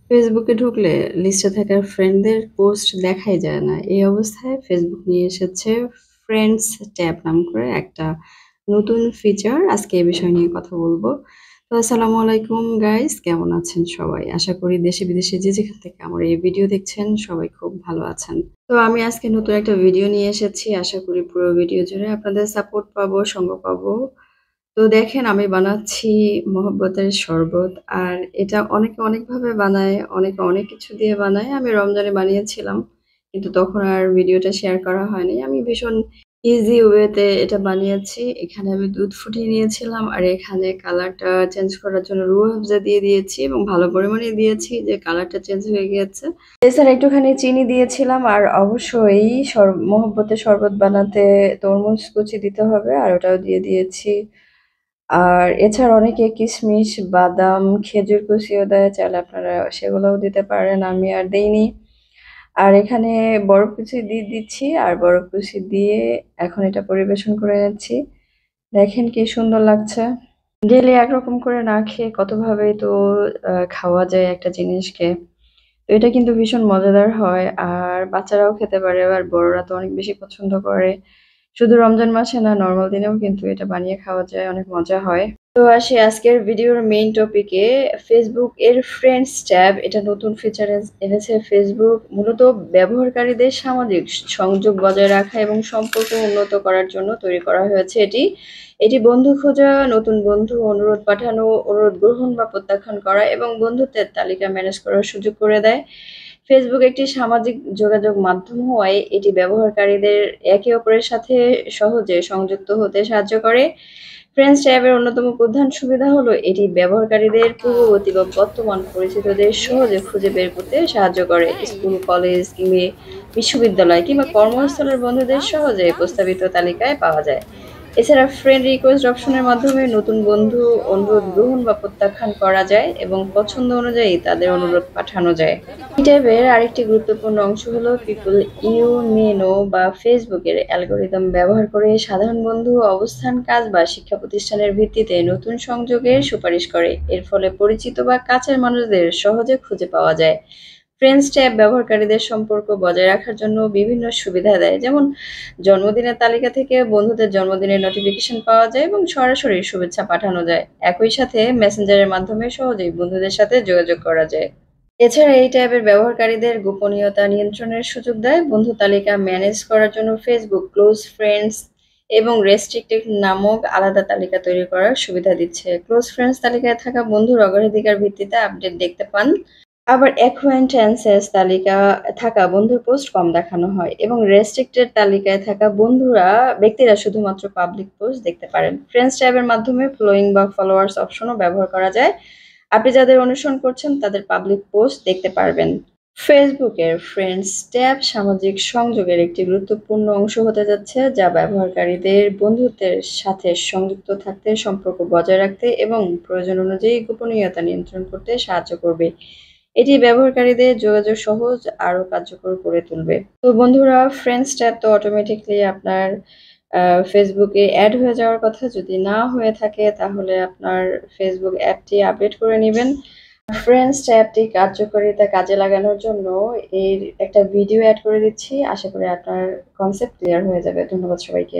ফেসবুকে ঢুকলে লিস্টে থাকা ফ্রেন্ডদের পোস্ট দেখাই যায় না। এই অবস্থায় ফেসবুক নিয়ে এসেছে ফ্রেন্ডস ট্যাব নাম করে একটা নতুন ফিচার। আজকে এই বিষয় নিয়ে কথা বলবো। তো আসসালামু আলাইকুম গাইস, কেমন আছেন সবাই? আশা করি দেশে বিদেশে যে যেখান থেকে আমার এই ভিডিও দেখছেন সবাই খুব ভালো আছেন। তো আমি আজকে নতুন একটা ভিডিও নিয়ে এসেছি। আশা করি পুরো ভিডিও জুড়ে আপনাদের সাপোর্ট পাবো, সঙ্গ পাবো। তো দেখেন আমি বানাচ্ছি মহব্বতের শরবত। আর এটা অনেকে অনেকভাবে বানায়, অনেকে অনেক কিছু দিয়ে বানায়। আমি রমজানে বানিয়েছিলাম। কিন্তু তখন আর ভিডিওটা শেয়ার করা হয়নি। আমি ভীষণ ইজি ওয়েতে এটা বানিয়েছি। এখানে আমি দুধ ফুটিয়ে নিয়েছিলাম আর এখানে কালারটা চেঞ্জ করার জন্য রুহ আফজা দিয়ে দিয়েছি এবং ভালো পরিমাণে দিয়েছি যে কালারটা চেঞ্জ হয়ে গিয়েছে। এছাড়া একটুখানি চিনি দিয়েছিলাম আর অবশ্যই মহব্বতের শরবত বানাতে তরমুজ কুচি দিতে হবে আর ওটাও দিয়ে দিয়েছি। আর এছাড়া অনেকে কিশমিশ, বাদাম, খেজুর কুচিও দেয়। চাইলে আপনারা সেগুলোও দিতে পারেন। আমি আর দেইনি। আর এখানে বরফ কুচি দিয়ে দিচ্ছি আর বরফ কুচি দিয়ে এখন এটা পরিবেশন করে নিচ্ছি। দেখেন কি সুন্দর লাগছে। ডেইলি একরকম করে না খেয়ে কতভাবেই তো খাওয়া যায় একটা জিনিসকে। তো এটা কিন্তু ভীষণ মজাদার হয় আর বাচ্চারাও খেতে পারে আর বড়রা তো অনেক বেশি পছন্দ করে। শুধু রমজান মাসে না, নরমাল দিনেও কিন্তু এটা বানিয়ে খাওয়া যায়, অনেক মজা হয়। তো আসি আজকের ভিডিওর মেইন টপিকে। ফেসবুক এর ফ্রেন্ডস ট্যাব এটা নতুন ফিচার এনেছে ফেসবুক। মূলত ব্যবহারকারীদের সামাজিক সংযোগ বজায় রাখা এবং সম্পর্ক উন্নত করার জন্য তৈরি করা হয়েছে এটি। এটি বন্ধু খোঁজা, নতুন বন্ধু, অনুরোধ পাঠানো, অনুরোধ গ্রহণ বা প্রত্যাখ্যান করা এবং বন্ধুত্বের তালিকা ম্যানেজ করার সুযোগ করে দেয়। ফেসবুক একটি সামাজিক যোগাযোগ মাধ্যম হওয়ায় এটি ব্যবহারকারীদের একে অপরের সাথে সহজে সংযুক্ত হতে সাহায্য করে। ফ্রেন্ডস ট্যাবের অন্যতম প্রধান সুবিধা হলো এটি ব্যবহারকারীদের পূর্ববর্তী বা বর্তমান পরিচিতদের সহজে খুঁজে বের করতে সাহায্য করে। স্কুল, কলেজ কিংবা বিশ্ববিদ্যালয় কিংবা কর্মস্থলের বন্ধুদের সহজে প্রস্তাবিত তালিকায় পাওয়া যায়। এছাড়া ফ্রেন্ড রিকোয়েস্ট অপশনের মাধ্যমে নতুন বন্ধু অনুরোধ গ্রহণ বা প্রত্যাখ্যান করা যায় এবং পছন্দ অনুযায়ী তাদের অনুরোধ পাঠানো যায়। এই ট্যাবের আরেকটি গুরুত্বপূর্ণ অংশ হলো পিপল ইউ মে নো বা ফেসবুকের অ্যালগরিদম ব্যবহার করে সাধারণ বন্ধু অবস্থান, কাজ বা শিক্ষা প্রতিষ্ঠানের ভিত্তিতে নতুন সংযোগের সুপারিশ করে। এর ফলে পরিচিত বা কাছের মানুষদের সহজে খুঁজে পাওয়া যায়। ফ্রেন্ডস ট্যাব ব্যবহারকারীদের সম্পর্ক বজায় রাখার জন্য বিভিন্ন সুবিধা দেয়, যেমন জন্মদিনের তালিকা থেকে বন্ধুদের জন্মদিনের নোটিফিকেশন পাওয়া যায় এবং সরাসরি শুভেচ্ছা পাঠানো যায়। একই সাথে মেসেঞ্জারের মাধ্যমে সহজেই বন্ধুদের সাথে যোগাযোগ করা যায়। এছাড়া এই ট্যাবের ব্যবহারকারীদের গোপনীয়তা নিয়ন্ত্রণের সুযোগ দেয়। বন্ধু তালিকা ম্যানেজ করার জন্য ফেসবুক ক্লোজ ফ্রেন্ডস এবং রেস্ট্রিক্টেড নামক আলাদা তালিকা তৈরি করার সুবিধা দিচ্ছে। ক্লোজ ফ্রেন্ডস তালিকায় থাকা বন্ধুর অগ্রাধিকার ভিত্তিতে আপডেট দেখতে পান। আবার অ্যাকোয়াইন্টেন্সেস তালিকা থাকা বন্ধুর পোস্ট কম দেখানো হয় এবং রেস্ট্রিক্টেড তালিকায় থাকা ব্যক্তিরা শুধুমাত্র পাবলিক পোস্ট দেখতে পারেন। ফ্রেন্ডস ট্যাবের মাধ্যমে ফলোয়িং বা ফলোয়ার্স অপশনও ব্যবহার করা যায়। আপনি যাদের অনুসরণ করছেন তাদের পাবলিক পোস্ট দেখতে পারবেন। ফেসবুকের ফ্রেন্ডস ট্যাব সামাজিক সংযোগের একটি গুরুত্বপূর্ণ অংশ হতে যাচ্ছে, যা ব্যবহারকারীদের বন্ধুত্বের সাথে সংযুক্ত থাকতে, সম্পর্ক বজায় রাখতে এবং প্রয়োজন অনুযায়ী গোপনীয়তা নিয়ন্ত্রণ করতে সাহায্য করবে। এটি ব্যবহারকারীদের যোগাযোগ সহজ আরও কার্যকর করে তুলবে। তো বন্ধুরা, ফ্রেন্ডস ট্যাব তো অটোমেটিকলি আপনার ফেসবুকে অ্যাড হয়ে যাওয়ার কথা। যদি না হয়ে থাকে তাহলে আপনার ফেসবুক অ্যাপটি আপডেট করে নেবেন। ফ্রেন্ডস অ্যাপটি কার্যকারিতা কাজে লাগানোর জন্য এর একটা ভিডিও অ্যাড করে দিচ্ছি। আশা করি আপনার কনসেপ্ট ক্লিয়ার হয়ে যাবে। ধন্যবাদ সবাইকে।